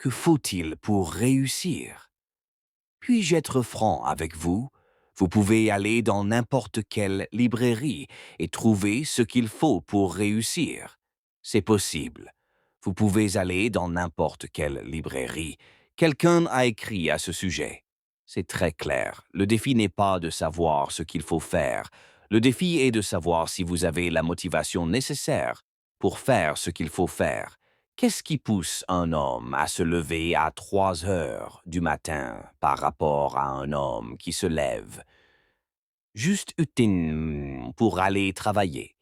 Que faut-il pour réussir? Puis-je être franc avec vous? Vous pouvez aller dans n'importe quelle librairie et trouver ce qu'il faut pour réussir. C'est possible. Vous pouvez aller dans n'importe quelle librairie. Quelqu'un a écrit à ce sujet. C'est très clair. Le défi n'est pas de savoir ce qu'il faut faire. Le défi est de savoir si vous avez la motivation nécessaire pour faire ce qu'il faut faire. Qu'est-ce qui pousse un homme à se lever à 3 heures du matin par rapport à un homme qui se lève juste pour aller travailler?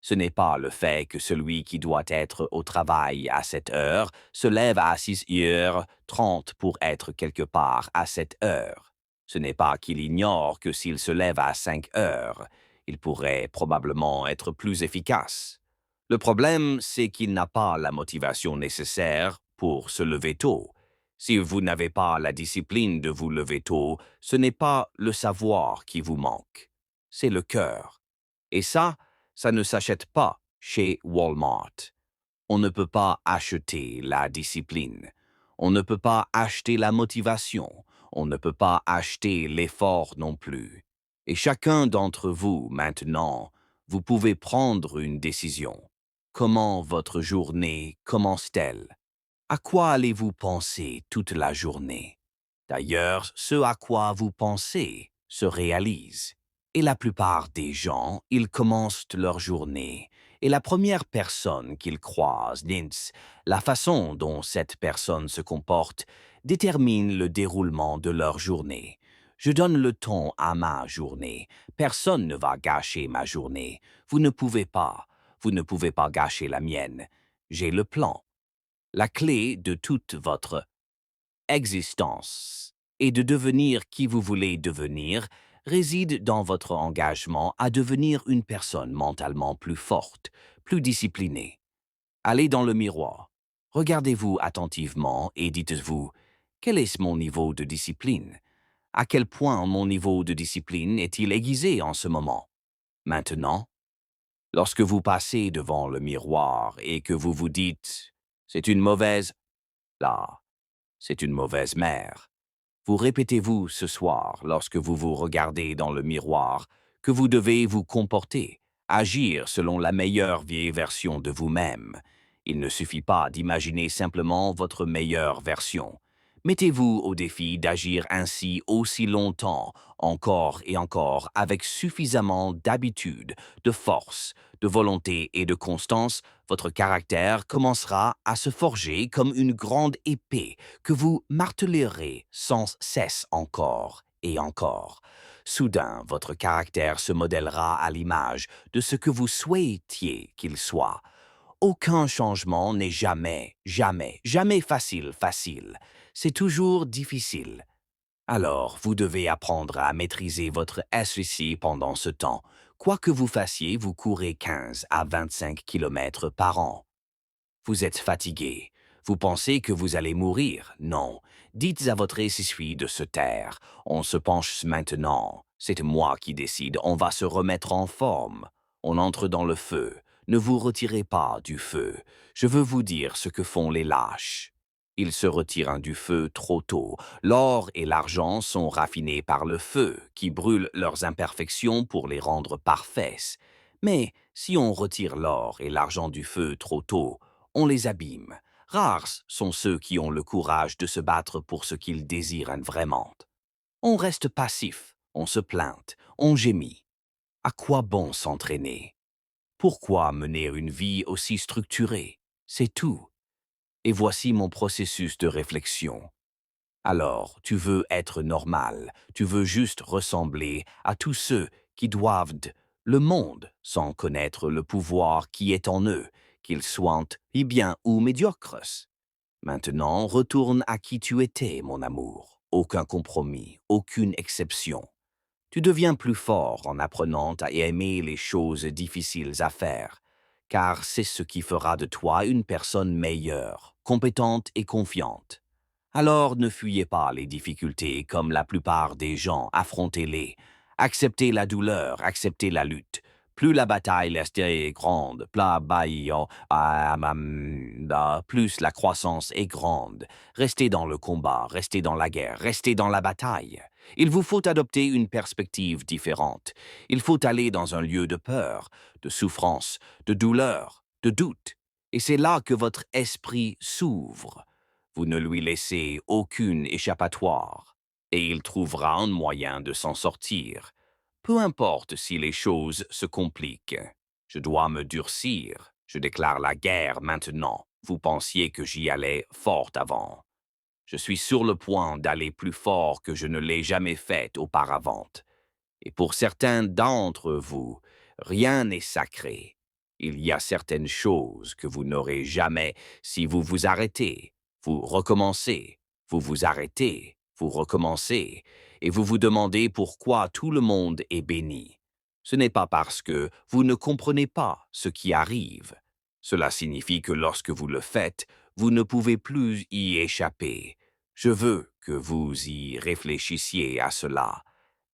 Ce n'est pas le fait que celui qui doit être au travail à 7 heures se lève à 6h30 pour être quelque part à 7 heures. Ce n'est pas qu'il ignore que s'il se lève à 5 heures, il pourrait probablement être plus efficace. Le problème, c'est qu'il n'a pas la motivation nécessaire pour se lever tôt. Si vous n'avez pas la discipline de vous lever tôt, ce n'est pas le savoir qui vous manque, c'est le cœur. Et ça ne s'achète pas chez Walmart. On ne peut pas acheter la discipline. On ne peut pas acheter la motivation. On ne peut pas acheter l'effort non plus. Et chacun d'entre vous, maintenant, vous pouvez prendre une décision. Comment votre journée commence-t-elle? À quoi allez-vous penser toute la journée? D'ailleurs, ce à quoi vous pensez se réalise. Et la plupart des gens, ils commencent leur journée. Et la première personne qu'ils croisent, la façon dont cette personne se comporte, détermine le déroulement de leur journée. Je donne le ton à ma journée. Personne ne va gâcher ma journée. Vous ne pouvez pas. Vous ne pouvez pas gâcher la mienne. J'ai le plan. La clé de toute votre existence et de devenir qui vous voulez devenir réside dans votre engagement à devenir une personne mentalement plus forte, plus disciplinée. Allez dans le miroir, regardez-vous attentivement et dites-vous, quel est mon niveau de discipline? À quel point mon niveau de discipline est-il aiguisé en ce moment? Maintenant, lorsque vous passez devant le miroir et que vous vous dites, c'est une mauvaise, là, c'est une mauvaise mère. Vous répétez-vous ce soir, lorsque vous vous regardez dans le miroir, que vous devez vous comporter, agir selon la meilleure vieille version de vous-même. Il ne suffit pas d'imaginer simplement votre meilleure version. Mettez-vous au défi d'agir ainsi aussi longtemps, encore et encore, avec suffisamment d'habitude, de force, de volonté et de constance. Votre caractère commencera à se forger comme une grande épée que vous martelerez sans cesse encore et encore. Soudain, votre caractère se modèlera à l'image de ce que vous souhaitiez qu'il soit. Aucun changement n'est jamais facile. C'est toujours difficile. Alors, vous devez apprendre à maîtriser votre SVC pendant ce temps. Quoi que vous fassiez, vous courez 15 à 25 km par an. Vous êtes fatigué. Vous pensez que vous allez mourir? Non. Dites à votre SVC de se taire. On se penche maintenant. C'est moi qui décide. On va se remettre en forme. On entre dans le feu. Ne vous retirez pas du feu. Je veux vous dire ce que font les lâches. Ils se retirent du feu trop tôt. L'or et l'argent sont raffinés par le feu, qui brûle leurs imperfections pour les rendre parfaites. Mais si on retire l'or et l'argent du feu trop tôt, on les abîme. Rares sont ceux qui ont le courage de se battre pour ce qu'ils désirent vraiment. On reste passif, on se plainte, on gémit. À quoi bon s'entraîner? Pourquoi mener une vie aussi structurée? C'est tout. Et voici mon processus de réflexion. Alors, tu veux être normal, tu veux juste ressembler à tous ceux qui doivent le monde sans connaître le pouvoir qui est en eux, qu'ils soient bien ou médiocres. Maintenant, retourne à qui tu étais, mon amour. Aucun compromis, aucune exception. Tu deviens plus fort en apprenant à aimer les choses difficiles à faire, car c'est ce qui fera de toi une personne meilleure, compétente et confiante. Alors ne fuyez pas les difficultés comme la plupart des gens, affrontez-les. Acceptez la douleur, acceptez la lutte. Plus la bataille est grande, plus la croissance est grande. Restez dans le combat, restez dans la guerre, restez dans la bataille. Il vous faut adopter une perspective différente. Il faut aller dans un lieu de peur, de souffrance, de douleur, de doute. Et c'est là que votre esprit s'ouvre. Vous ne lui laissez aucune échappatoire, et il trouvera un moyen de s'en sortir. Peu importe si les choses se compliquent. Je dois me durcir. Je déclare la guerre maintenant. Vous pensiez que j'y allais fort avant. Je suis sur le point d'aller plus fort que je ne l'ai jamais fait auparavant. Et pour certains d'entre vous, rien n'est sacré. Il y a certaines choses que vous n'aurez jamais si vous vous arrêtez. Vous recommencez, vous vous arrêtez, vous recommencez, et vous vous demandez pourquoi tout le monde est béni. Ce n'est pas parce que vous ne comprenez pas ce qui arrive. Cela signifie que lorsque vous le faites, vous ne pouvez plus y échapper. Je veux que vous y réfléchissiez à cela.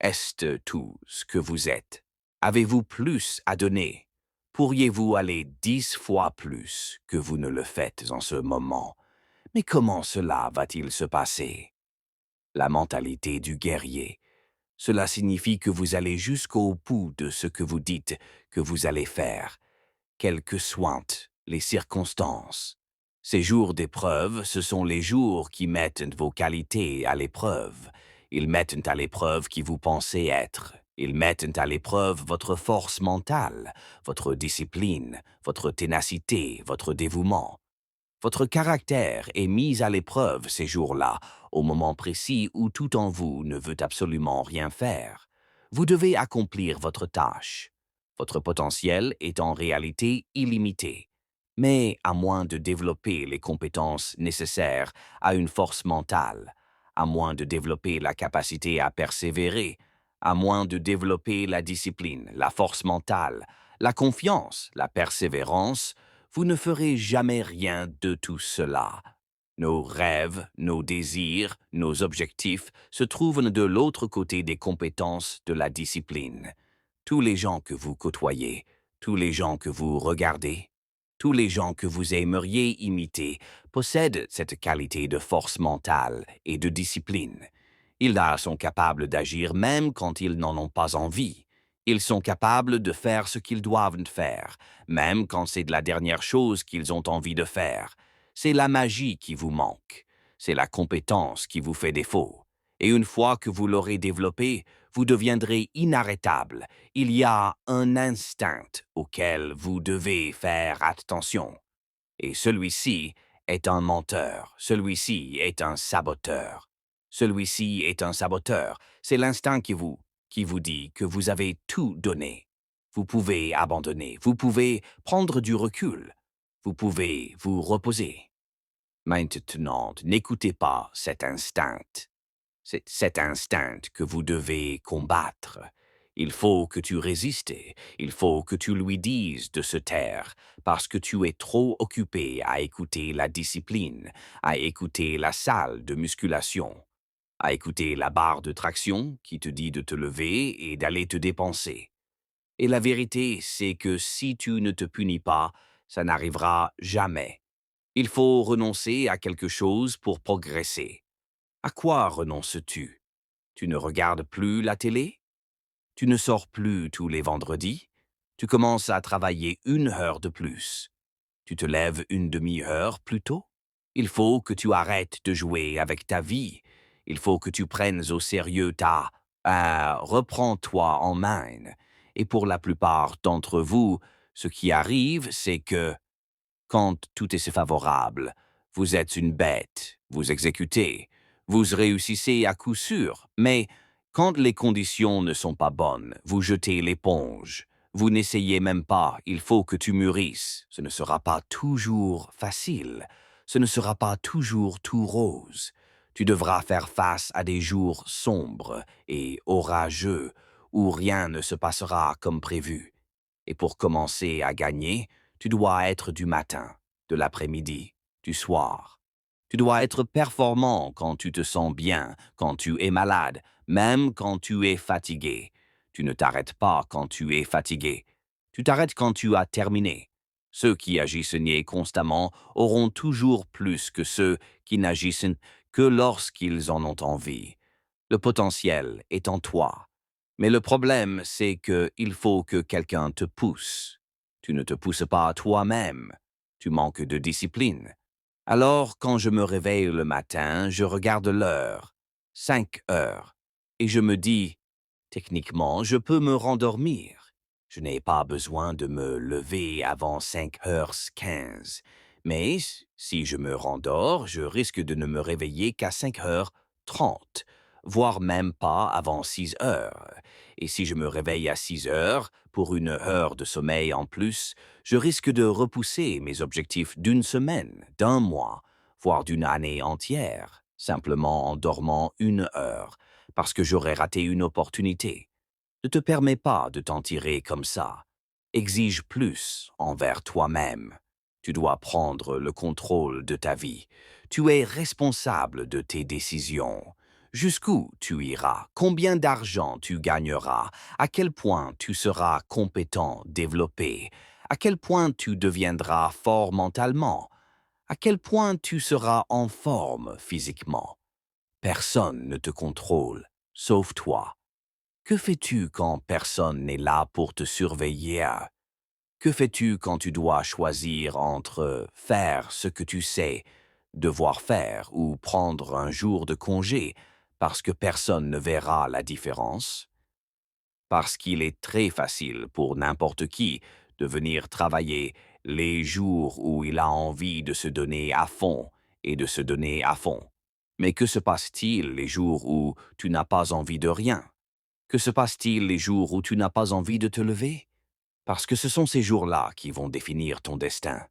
Est-ce tout ce que vous êtes? Avez-vous plus à donner? Pourriez-vous aller 10 fois plus que vous ne le faites en ce moment? Mais comment cela va-t-il se passer? La mentalité du guerrier. Cela signifie que vous allez jusqu'au bout de ce que vous dites que vous allez faire, quelles que soient les circonstances. Ces jours d'épreuve, ce sont les jours qui mettent vos qualités à l'épreuve. Ils mettent à l'épreuve qui vous pensez être. Ils mettent à l'épreuve votre force mentale, votre discipline, votre ténacité, votre dévouement. Votre caractère est mis à l'épreuve ces jours-là, au moment précis où tout en vous ne veut absolument rien faire. Vous devez accomplir votre tâche. Votre potentiel est en réalité illimité. Mais à moins de développer les compétences nécessaires à une force mentale, à moins de développer la capacité à persévérer, à moins de développer la discipline, la force mentale, la confiance, la persévérance, vous ne ferez jamais rien de tout cela. Nos rêves, nos désirs, nos objectifs se trouvent de l'autre côté des compétences de la discipline. Tous les gens que vous côtoyez, tous les gens que vous regardez, tous les gens que vous aimeriez imiter possèdent cette qualité de force mentale et de discipline. Ils sont capables d'agir même quand ils n'en ont pas envie. Ils sont capables de faire ce qu'ils doivent faire, même quand c'est de la dernière chose qu'ils ont envie de faire. C'est la magie qui vous manque. C'est la compétence qui vous fait défaut. Et une fois que vous l'aurez développée, vous deviendrez inarrêtable. Il y a un instinct auquel vous devez faire attention. Et celui-ci est un menteur. Celui-ci est un saboteur. Celui-ci est un saboteur. C'est l'instinct qui vous dit que vous avez tout donné. Vous pouvez abandonner. Vous pouvez prendre du recul. Vous pouvez vous reposer. Maintenant, n'écoutez pas cet instinct. C'est cet instinct que vous devez combattre. Il faut que tu résistes, il faut que tu lui dises de se taire, parce que tu es trop occupé à écouter la discipline, à écouter la salle de musculation, à écouter la barre de traction qui te dit de te lever et d'aller te dépenser. Et la vérité, c'est que si tu ne te punis pas, ça n'arrivera jamais. Il faut renoncer à quelque chose pour progresser. À quoi renonces-tu? Tu ne regardes plus la télé? Tu ne sors plus tous les vendredis? Tu commences à travailler 1 heure de plus. Tu te lèves une demi-heure plus tôt? Il faut que tu arrêtes de jouer avec ta vie. Il faut que tu prennes au sérieux ta... reprends-toi en main. Et pour la plupart d'entre vous, ce qui arrive, c'est que quand tout est favorable, vous êtes une bête, vous exécutez, vous réussissez à coup sûr, mais quand les conditions ne sont pas bonnes, vous jetez l'éponge. Vous n'essayez même pas, il faut que tu mûrisses. Ce ne sera pas toujours facile, ce ne sera pas toujours tout rose. Tu devras faire face à des jours sombres et orageux où rien ne se passera comme prévu. Et pour commencer à gagner, tu dois être du matin, de l'après-midi, du soir. Tu dois être performant quand tu te sens bien, quand tu es malade, même quand tu es fatigué. Tu ne t'arrêtes pas quand tu es fatigué. Tu t'arrêtes quand tu as terminé. Ceux qui agissent constamment auront toujours plus que ceux qui n'agissent que lorsqu'ils en ont envie. Le potentiel est en toi. Mais le problème, c'est qu'il faut que quelqu'un te pousse. Tu ne te pousses pas toi-même. Tu manques de discipline. Alors, quand je me réveille le matin, je regarde l'heure. 5 heures. Et je me dis, techniquement, je peux me rendormir. Je n'ai pas besoin de me lever avant 5h15. Mais si je me rendors, je risque de ne me réveiller qu'à 5h30, voire même pas avant 6 heures. Et si je me réveille à 6 heures, pour 1 heure de sommeil en plus, je risque de repousser mes objectifs d'une semaine, d'un mois, voire d'une année entière, simplement en dormant 1 heure, parce que j'aurais raté une opportunité. Ne te permets pas de t'en tirer comme ça. Exige plus envers toi-même. Tu dois prendre le contrôle de ta vie. Tu es responsable de tes décisions. Jusqu'où tu iras, combien d'argent tu gagneras, à quel point tu seras compétent, développé, à quel point tu deviendras fort mentalement, à quel point tu seras en forme physiquement. Personne ne te contrôle, sauf toi. Que fais-tu quand personne n'est là pour te surveiller? Que fais-tu quand tu dois choisir entre faire ce que tu sais devoir faire ou prendre un jour de congé parce que personne ne verra la différence? Parce qu'il est très facile pour n'importe qui de venir travailler les jours où il a envie de se donner à fond et de se donner à fond. Mais que se passe-t-il les jours où tu n'as pas envie de rien? Que se passe-t-il les jours où tu n'as pas envie de te lever? Parce que ce sont ces jours-là qui vont définir ton destin.